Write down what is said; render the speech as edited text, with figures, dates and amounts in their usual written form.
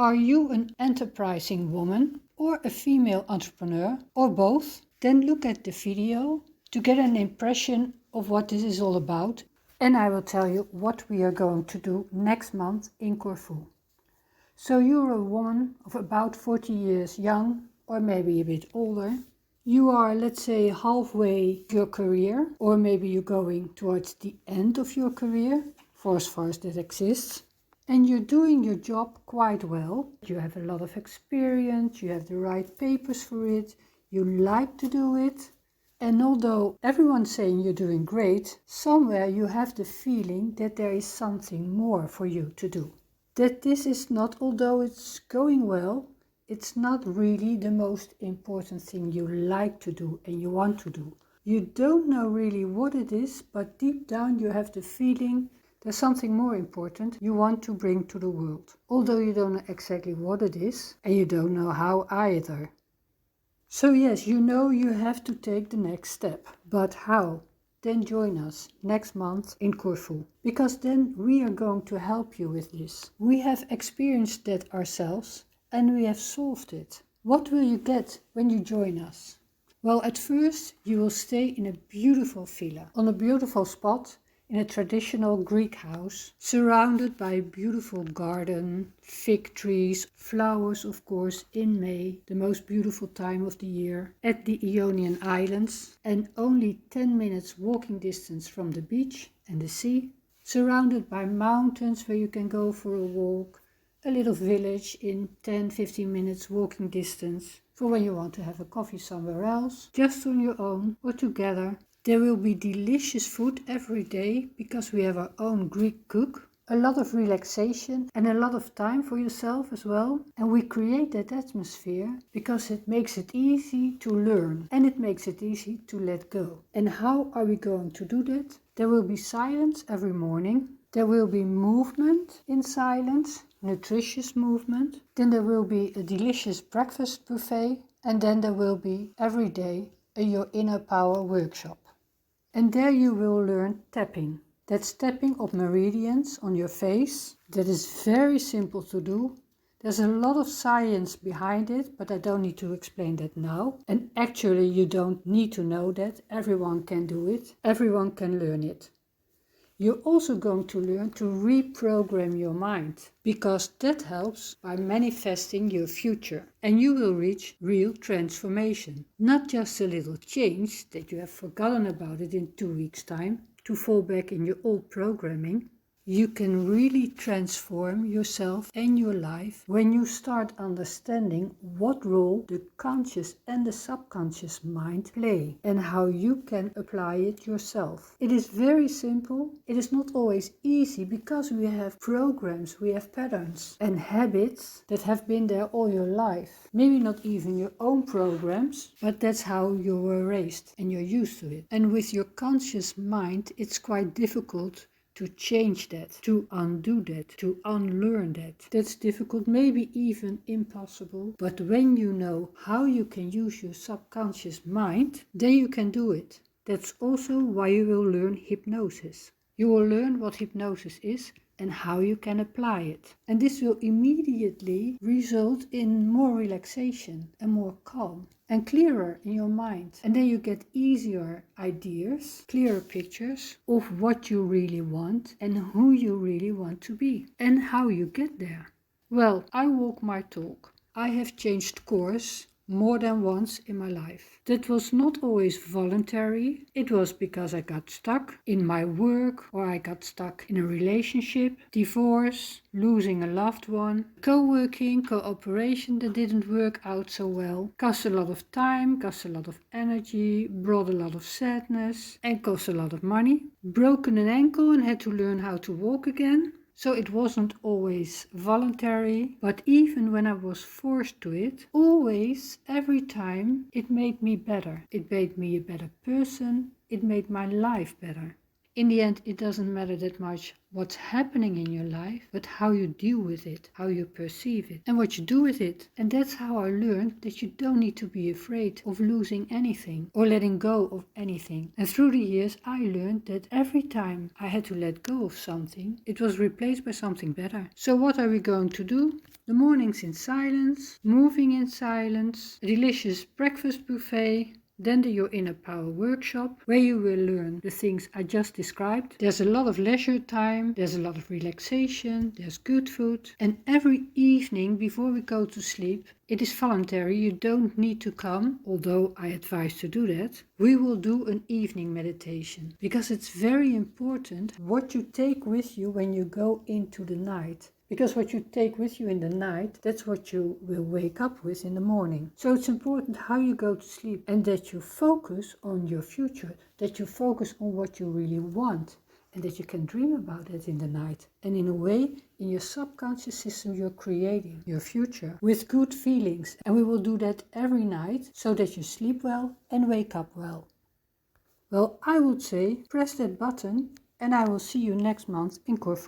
Are you an enterprising woman or a female entrepreneur or both? Then look at the video to get an impression of what this is all about, and I will tell you what we are going to do next month in Corfu. So you're a woman of about 40 years young or maybe a bit older. You are, let's say, halfway your career, or maybe you're going towards the end of your career, for as far as that exists. And you're doing your job quite well. You have a lot of experience, you have the right papers for it, you like to do it. And although everyone's saying you're doing great, somewhere you have the feeling that there is something more for you to do. That this is not, although it's going well, it's not really the most important thing you like to do and you want to do. You don't know really what it is, but deep down you have the feeling there's something more important you want to bring to the world. Although you don't know exactly what it is and you don't know how either. So yes, you know you have to take the next step. But how? Then join us next month in Corfu, because then we are going to help you with this. We have experienced that ourselves and we have solved it. What will you get when you join us? Well, at first you will stay in a beautiful villa, on a beautiful spot, in a traditional Greek house, surrounded by a beautiful garden, fig trees, flowers of course in May, the most beautiful time of the year, at the Ionian Islands, and only 10 minutes walking distance from the beach and the sea, surrounded by mountains where you can go for a walk, a little village in 10-15 minutes walking distance for when you want to have a coffee somewhere else, just on your own or together. There will be delicious food every day because we have our own Greek cook, a lot of relaxation and a lot of time for yourself as well. And we create that atmosphere because it makes it easy to learn and it makes it easy to let go. And how are we going to do that? There will be silence every morning. There will be movement in silence, nutritious movement. Then there will be a delicious breakfast buffet. And then there will be every day a Your Inner Power workshop. And there you will learn tapping. That's tapping of meridians on your face. That is very simple to do. There's a lot of science behind it, but I don't need to explain that now. And actually you don't need to know that. Everyone can do it. Everyone can learn it. You're also going to learn to reprogram your mind, because that helps by manifesting your future, and you will reach real transformation. Not just a little change that you have forgotten about it in 2 weeks' time to fall back in your old programming. You can really transform yourself and your life when you start understanding what role the conscious and the subconscious mind play and how you can apply it yourself. It is very simple. It is not always easy because we have programs, we have patterns and habits that have been there all your life. Maybe not even your own programs, but that's how you were raised and you're used to it. And with your conscious mind, it's quite difficult to change that, to undo that, to unlearn that. That's difficult, maybe even impossible. But when you know how you can use your subconscious mind, then you can do it. That's also why you will learn hypnosis. You will learn what hypnosis is and how you can apply it. And this will immediately result in more relaxation and more calm and clearer in your mind. And then you get easier ideas, clearer pictures of what you really want and who you really want to be and how you get there. Well, I walk my talk. I have changed course more than once in my life. That was not always voluntary. It was because I got stuck in my work, or I got stuck in a relationship, divorce, losing a loved one, co-working, cooperation that didn't work out so well, cost a lot of time, cost a lot of energy, brought a lot of sadness and cost a lot of money, broken an ankle and had to learn how to walk again. So it wasn't always voluntary, but even when I was forced to it, always, every time, it made me better. It made me a better person. It made my life better. In the end, it doesn't matter that much what's happening in your life, but how you deal with it, how you perceive it, and what you do with it. And that's how I learned that you don't need to be afraid of losing anything or letting go of anything. And through the years, I learned that every time I had to let go of something, it was replaced by something better. So what are we going to do? The mornings in silence, moving in silence, a delicious breakfast buffet, then the Your Inner Power workshop, where you will learn the things I just described. There's a lot of leisure time, there's a lot of relaxation, there's good food. And every evening before we go to sleep, it is voluntary, you don't need to come, although I advise to do that. We will do an evening meditation, because it's very important what you take with you when you go into the night. Because what you take with you in the night, that's what you will wake up with in the morning. So it's important how you go to sleep and that you focus on your future, that you focus on what you really want and that you can dream about it in the night. And in a way, in your subconscious system, you're creating your future with good feelings. And we will do that every night so that you sleep well and wake up well. Well, I would say press that button and I will see you next month in Corfu.